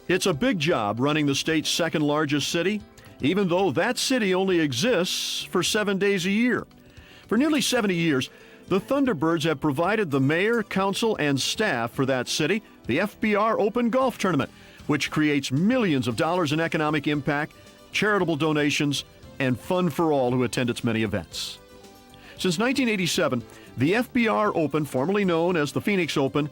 It's a big job running the state's second largest city, even though that city only exists for 7 days a year. For nearly 70 years, the Thunderbirds have provided the mayor, council, and staff for that city the FBR Open Golf Tournament, which creates millions of dollars in economic impact, charitable donations, and fun for all who attend its many events. Since 1987, the FBR Open, formerly known as the Phoenix Open,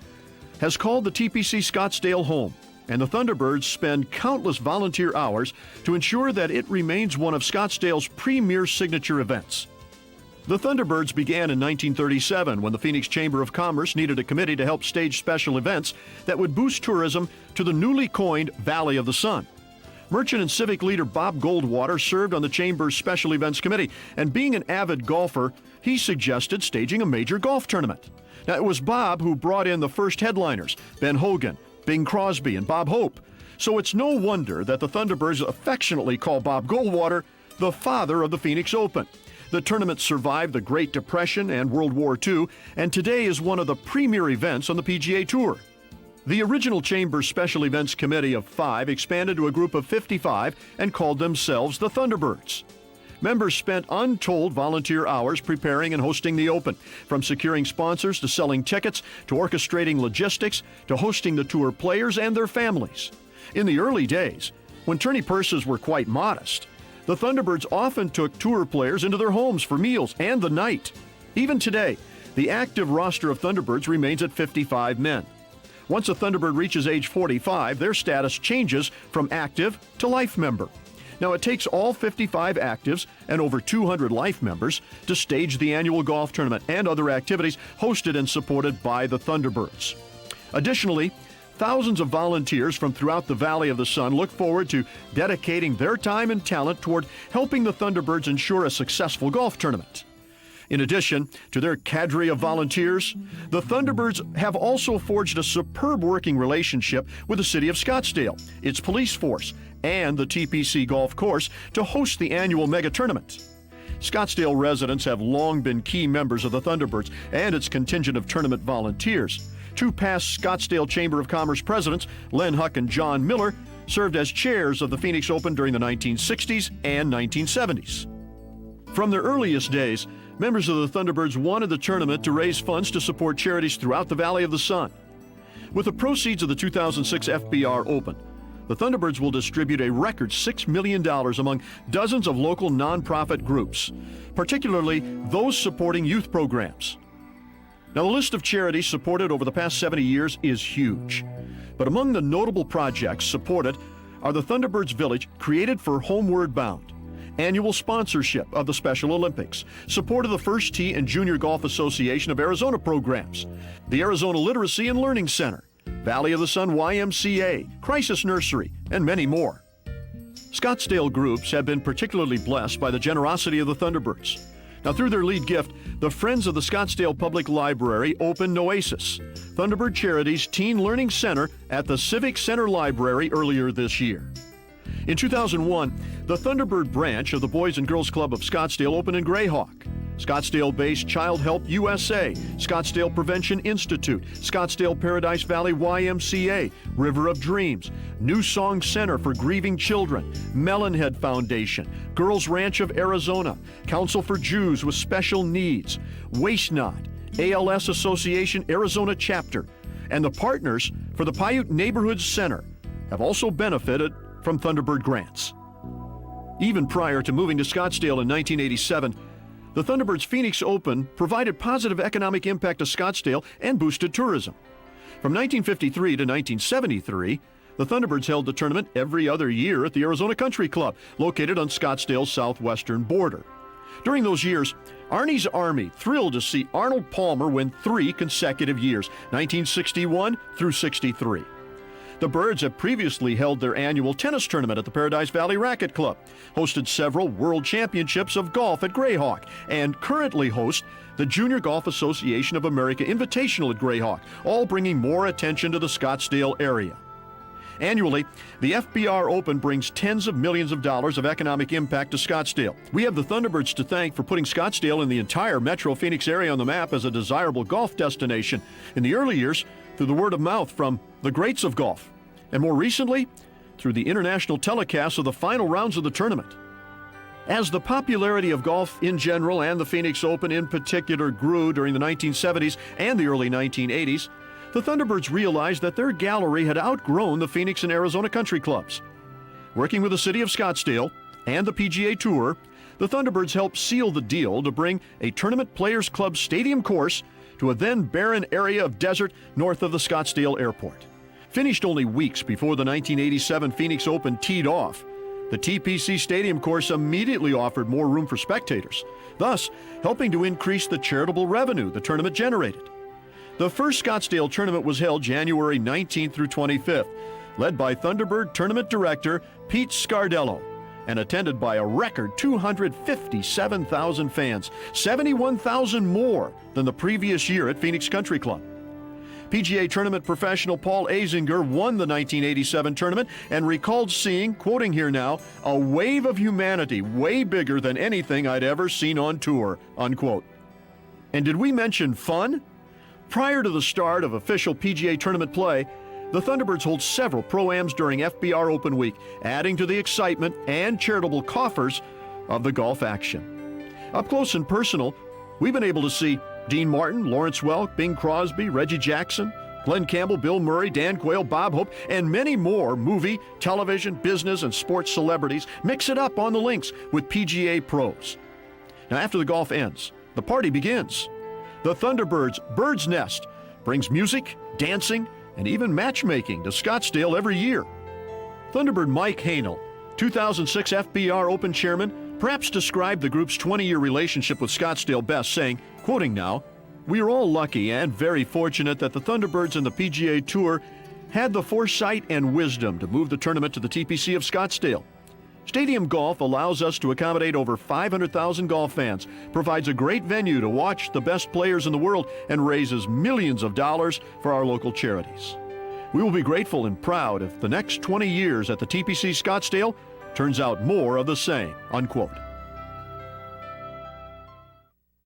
has called the TPC Scottsdale home, and the Thunderbirds spend countless volunteer hours to ensure that it remains one of Scottsdale's premier signature events. The Thunderbirds began in 1937 when the Phoenix Chamber of Commerce needed a committee to help stage special events that would boost tourism to the newly coined Valley of the Sun. Merchant and civic leader Bob Goldwater served on the Chamber's Special Events Committee, and being an avid golfer, he suggested staging a major golf tournament. Now, it was Bob who brought in the first headliners, Ben Hogan, Bing Crosby, and Bob Hope. So it's no wonder that the Thunderbirds affectionately call Bob Goldwater the father of the Phoenix Open. The tournament survived the Great Depression and World War II, and today is one of the premier events on the PGA Tour. The original Chamber's Special Events Committee of 5 expanded to a group of 55 and called themselves the Thunderbirds. Members spent untold volunteer hours preparing and hosting the Open, from securing sponsors to selling tickets to orchestrating logistics to hosting the tour players and their families. In the early days, when tourney purses were quite modest, the Thunderbirds often took tour players into their homes for meals and the night. Even today, the active roster of Thunderbirds remains at 55 men. Once a Thunderbird reaches age 45, their status changes from active to life member. Now, it takes all 55 actives and over 200 life members to stage the annual golf tournament and other activities hosted and supported by the Thunderbirds. Additionally, thousands of volunteers from throughout the Valley of the Sun look forward to dedicating their time and talent toward helping the Thunderbirds ensure a successful golf tournament. In addition to their cadre of volunteers, the Thunderbirds have also forged a superb working relationship with the city of Scottsdale, its police force, and the TPC Golf Course to host the annual mega tournament. Scottsdale residents have long been key members of the Thunderbirds and its contingent of tournament volunteers. Two past Scottsdale Chamber of Commerce presidents, Len Huck and John Miller, served as chairs of the Phoenix Open during the 1960s and 1970s. From their earliest days, members of the Thunderbirds wanted the tournament to raise funds to support charities throughout the Valley of the Sun. With the proceeds of the 2006 FBR Open, the Thunderbirds will distribute a record $6 million among dozens of local nonprofit groups, particularly those supporting youth programs. Now, the list of charities supported over the past 70 years is huge, but among the notable projects supported are the Thunderbirds Village, created for Homeward Bound, annual sponsorship of the Special Olympics, support of the First Tee and Junior Golf Association of Arizona programs, the Arizona Literacy and Learning Center, Valley of the Sun YMCA, Crisis Nursery, and many more. Scottsdale groups have been particularly blessed by the generosity of the Thunderbirds. Now, through their lead gift, the Friends of the Scottsdale Public Library opened Noasis, Thunderbird Charities Teen Learning Center, at the Civic Center Library earlier this year. In 2001, the Thunderbird branch of the Boys and Girls Club of Scottsdale opened in Grayhawk. Scottsdale-based Child Help USA, Scottsdale Prevention Institute, Scottsdale Paradise Valley YMCA, River of Dreams, New Song Center for Grieving Children, Melonhead Foundation, Girls Ranch of Arizona, Council for Jews with Special Needs, Waste Not, ALS Association Arizona Chapter, and the partners for the Paiute Neighborhood Center have also benefited from Thunderbird grants. Even prior to moving to Scottsdale in 1987, the Thunderbirds Phoenix Open provided positive economic impact to Scottsdale and boosted tourism. From 1953 to 1973, the Thunderbirds held the tournament every other year at the Arizona Country Club, located on Scottsdale's southwestern border. During those years, Arnie's Army thrilled to see Arnold Palmer win 3 consecutive years, 1961 through 63. The Birds have previously held their annual tennis tournament at the Paradise Valley Racquet Club, hosted several World Championships of golf at Grayhawk, and currently host the Junior Golf Association of America Invitational at Grayhawk, all bringing more attention to the Scottsdale area. Annually, the FBR Open brings tens of millions of dollars of economic impact to Scottsdale. We have the Thunderbirds to thank for putting Scottsdale and the entire Metro Phoenix area on the map as a desirable golf destination in the early years through the word of mouth from the greats of golf. and more recently, through the international telecasts of the final rounds of the tournament. As the popularity of golf in general and the Phoenix Open in particular grew during the 1970s and the early 1980s, the Thunderbirds realized that their gallery had outgrown the Phoenix and Arizona country clubs. Working with the city of Scottsdale and the PGA Tour, the Thunderbirds helped seal the deal to bring a Tournament Players Club stadium course to a then barren area of desert north of the Scottsdale airport. Finished only weeks before the 1987 Phoenix Open teed off, the TPC Stadium course immediately offered more room for spectators, thus helping to increase the charitable revenue the tournament generated. The first Scottsdale tournament was held January 19th through 25th, led by Thunderbird Tournament Director Pete Scardello, and attended by a record 257,000 fans, 71,000 more than the previous year at Phoenix Country Club. PGA Tournament professional Paul Azinger won the 1987 tournament and recalled seeing, quoting here now, a wave of humanity way bigger than anything I'd ever seen on tour, unquote. And did we mention fun? Prior to the start of official PGA tournament play, the Thunderbirds hold several pro-ams during FBR Open Week, adding to the excitement and charitable coffers of the golf action. Up close and personal, we've been able to see Dean Martin, Lawrence Welk, Bing Crosby, Reggie Jackson, Glenn Campbell, Bill Murray, Dan Quayle, Bob Hope, and many more movie, television, business, and sports celebrities mix it up on the links with PGA pros. Now, after the golf ends, the party begins. The Thunderbirds' Bird's Nest brings music, dancing, and even matchmaking to Scottsdale every year. Thunderbird Mike Hanel, 2006 FBR Open Chairman, perhaps described the group's 20-year relationship with Scottsdale best, saying, quoting now, "We are all lucky and very fortunate that the Thunderbirds and the PGA Tour had the foresight and wisdom to move the tournament to the TPC of Scottsdale. Stadium golf allows us to accommodate over 500,000 golf fans, provides a great venue to watch the best players in the world, and raises millions of dollars for our local charities. We will be grateful and proud if the next 20 years at the TPC Scottsdale turns out more of the same," unquote.